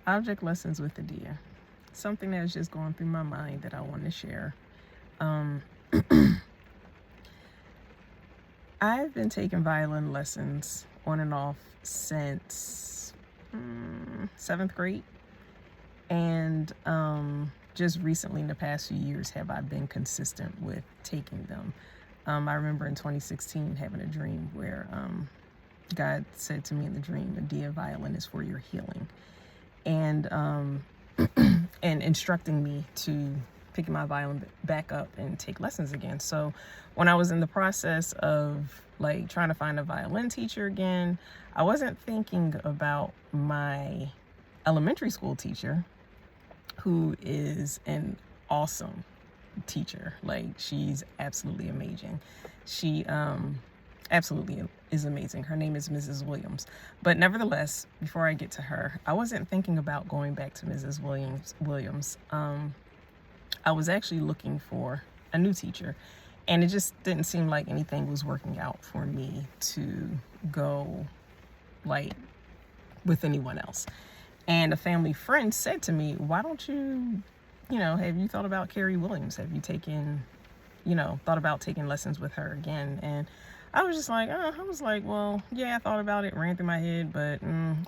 Object lessons with Adia. Something that's just going through my mind that I want to share. Um, I've been taking violin lessons on and off since 7th grade. And just recently, in the past few years, have I been consistent with taking them. I remember in 2016 having a dream where God said to me in the dream, Adia, violin is for your healing. And and instructing me to pick my violin back up and take lessons again. So when I was in the process of like trying to find a violin teacher again, I wasn't thinking about my elementary school teacher, who is an awesome teacher. Like, she's absolutely amazing. She absolutely is amazing. Her name is Mrs. Williams. But nevertheless, before I get to her, I wasn't thinking about going back to Mrs. Williams. I was actually looking for a new teacher, and it just didn't seem like anything was working out for me to go like with anyone else. And a family friend said to me, why don't you, have you thought about Carrie Williams? Have you thought about taking lessons with her again? And I was just like, well, yeah, I thought about it, ran through my head, but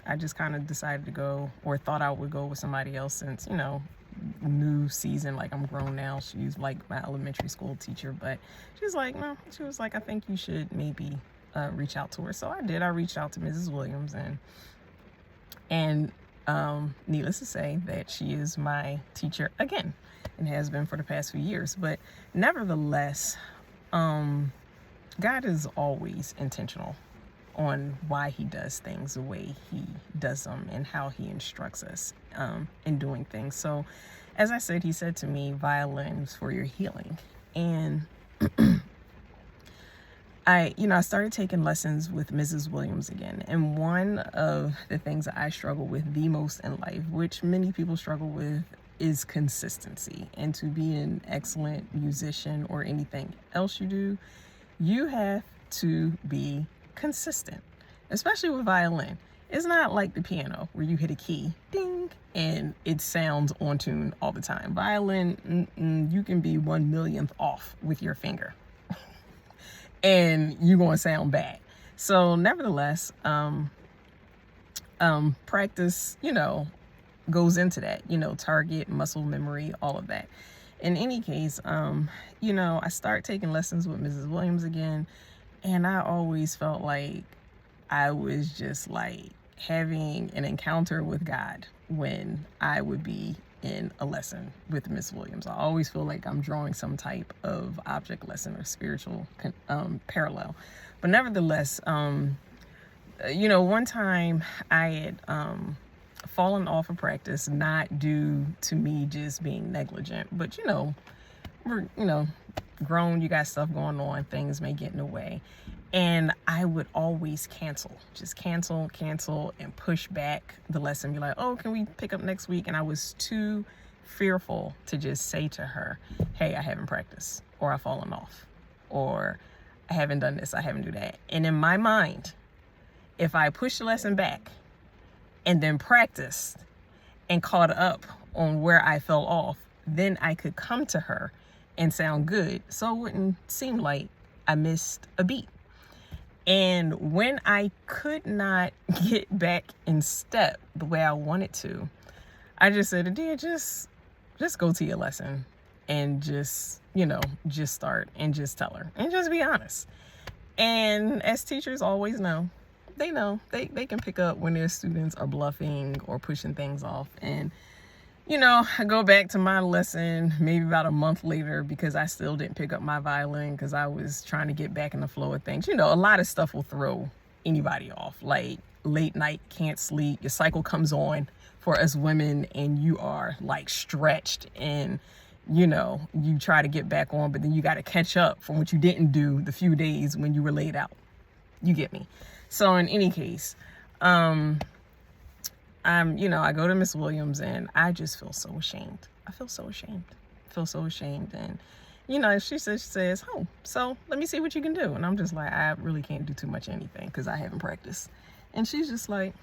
I just kind of decided to go, or thought I would go with somebody else since, new season, like I'm grown now. She's like my elementary school teacher, but she's like, no, she was like, I think you should maybe reach out to her. So I did. I reached out to Mrs. Williams, and needless to say that she is my teacher again, and has been for the past few years. But nevertheless, God is always intentional on why he does things the way he does them and how he instructs us in doing things. So as I said, he said to me, violins for your healing. And I started taking lessons with Mrs. Williams again. And one of the things that I struggle with the most in life, which many people struggle with, is consistency. And to be an excellent musician or anything else you do, you have to be consistent, especially with violin. It's not like the piano where you hit a key, ding, and it sounds on tune all the time. Violin, you can be 1/1,000,000th off with your finger and you're going to sound bad. So nevertheless, practice, goes into that, target, muscle memory, all of that. In any case, I start taking lessons with Mrs. Williams again, and I always felt like I was just like having an encounter with God when I would be in a lesson with Miss Williams. I always feel like I'm drawing some type of object lesson or spiritual parallel. But nevertheless, one time I had fallen off of practice, not due to me just being negligent, but we're grown, you got stuff going on, things may get in the way. And I would always just cancel and push back the lesson, be like, oh, can we pick up next week? And I was too fearful to just say to her, hey, I haven't practiced, or I've fallen off, or I haven't done this, I haven't do that. And in my mind, if I push the lesson back and then practiced and caught up on where I fell off, then I could come to her and sound good, so it wouldn't seem like I missed a beat. And when I could not get back in step the way I wanted to, I just said, Adia, just go to your lesson and just start and just tell her and just be honest. And as teachers always know they can pick up when their students are bluffing or pushing things off. And I go back to my lesson maybe about a month later because I still didn't pick up my violin because I was trying to get back in the flow of things. A lot of stuff will throw anybody off, like late night, can't sleep, your cycle comes on for us women and you are like stretched and you try to get back on, but then you got to catch up from what you didn't do the few days when you were laid out. You get me? So in any case, I go to Miss Williams and I just feel so ashamed. I feel so ashamed. And, she says, oh, so let me see what you can do. And I'm just like, I really can't do too much anything because I haven't practiced. And she's just like,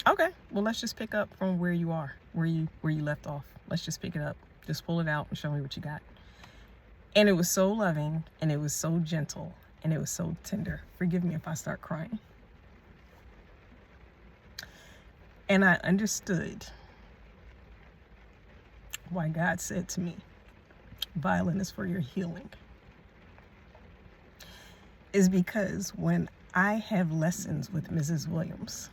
Okay, well, let's just pick up from where you are, where you left off. Let's just pick it up. Just pull it out and show me what you got. And it was so loving, and it was so gentle, and it was so tender. Forgive me if I start crying. And I understood why God said to me, Violen is for your healing. Is because when I have lessons with Mrs. Williams,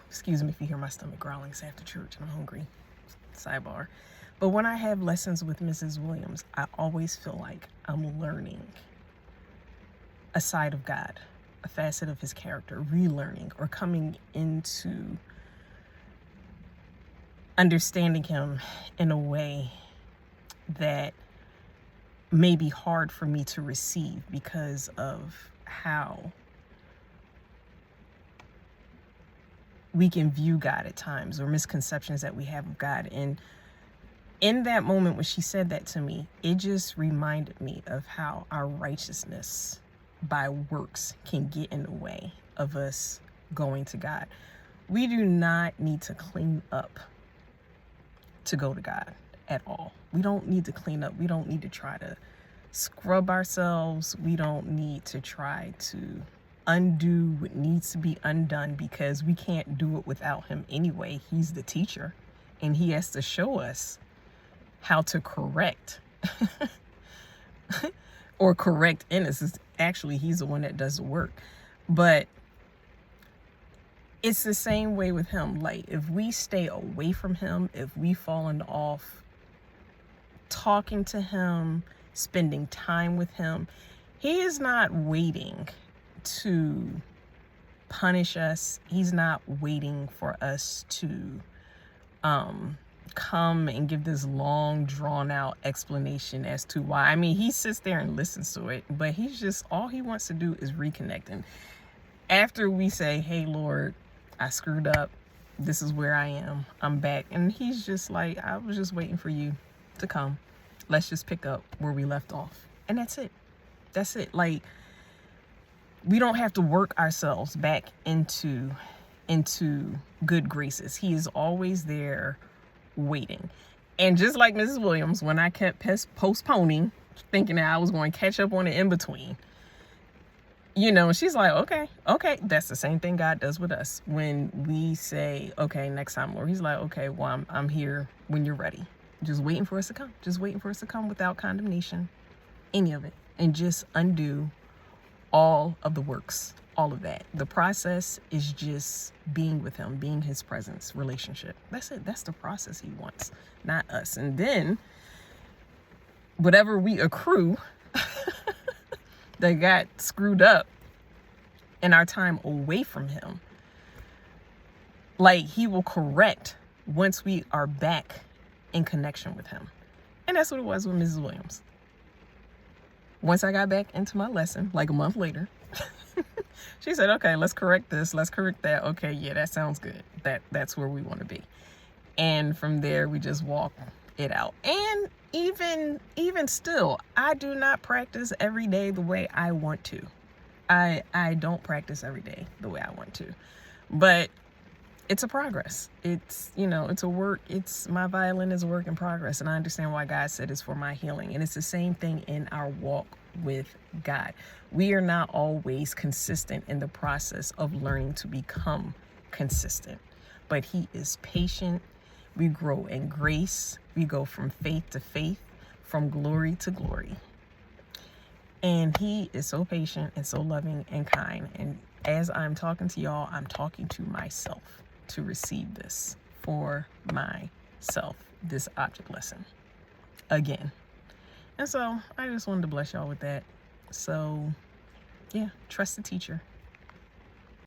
excuse me if you hear my stomach growling, it's after church and I'm hungry, sidebar. But when I have lessons with Mrs. Williams, I always feel like I'm learning a side of God, a facet of his character, relearning or coming into understanding him in a way that may be hard for me to receive because of how we can view God at times, or misconceptions that we have of God. And in that moment when she said that to me, it just reminded me of how our righteousness by works can get in the way of us going to God. We do not need to clean up to go to God at all. We don't need to clean up. We don't need to try to scrub ourselves. We don't need to try to undo what needs to be undone, because we can't do it without him anyway. He's the teacher, and he has to show us how to correct or correct in us. Actually, he's the one that does the work. But it's the same way with him. Like, if we stay away from him, if we fallen off talking to him, spending time with him, he is not waiting to punish us. He's not waiting for us to come and give this long drawn out explanation as to why. I mean, he sits there and listens to it, but he's just, all he wants to do is reconnect. And after we say, hey Lord, I screwed up, this is where I am, I'm back, and he's just like, I was just waiting for you to come. Let's just pick up where we left off. And that's it. That's it. Like, we don't have to work ourselves back into good graces. He is always there waiting. And just like Mrs. Williams, when I kept postponing, thinking that I was going to catch up on it in between, you know, she's like, okay. That's the same thing God does with us. When we say, okay, next time, Lord, he's like, okay, well, I'm here when you're ready. Just waiting for us to come. Just waiting for us to come without condemnation, any of it. And just undo all of the works, all of that. The process is just being with him, being his presence, relationship. That's it. That's the process he wants, not us. And then whatever we accrue that got screwed up in our time away from him, like, he will correct once we are back in connection with him. And that's what it was with Mrs. Williams. Once I got back into my lesson, like a month later, she said, okay, let's correct this, let's correct that. Okay, yeah, that sounds good. That's where we want to be. And from there, we just walk it out. And even still, I do not practice every day the way I want to. I don't practice every day the way I want to. But it's a progress. It's, you know, it's a work. It's, my violin is a work in progress. And I understand why God said it's for my healing. And it's the same thing in our walk with God. We are not always consistent in the process of learning to become consistent, but he is patient. We grow in grace. We go from faith to faith, from glory to glory. And he is so patient and so loving and kind. And as I'm talking to y'all, I'm talking to myself to receive this for myself, this object lesson again. And so I just wanted to bless y'all with that. So yeah, trust the teacher.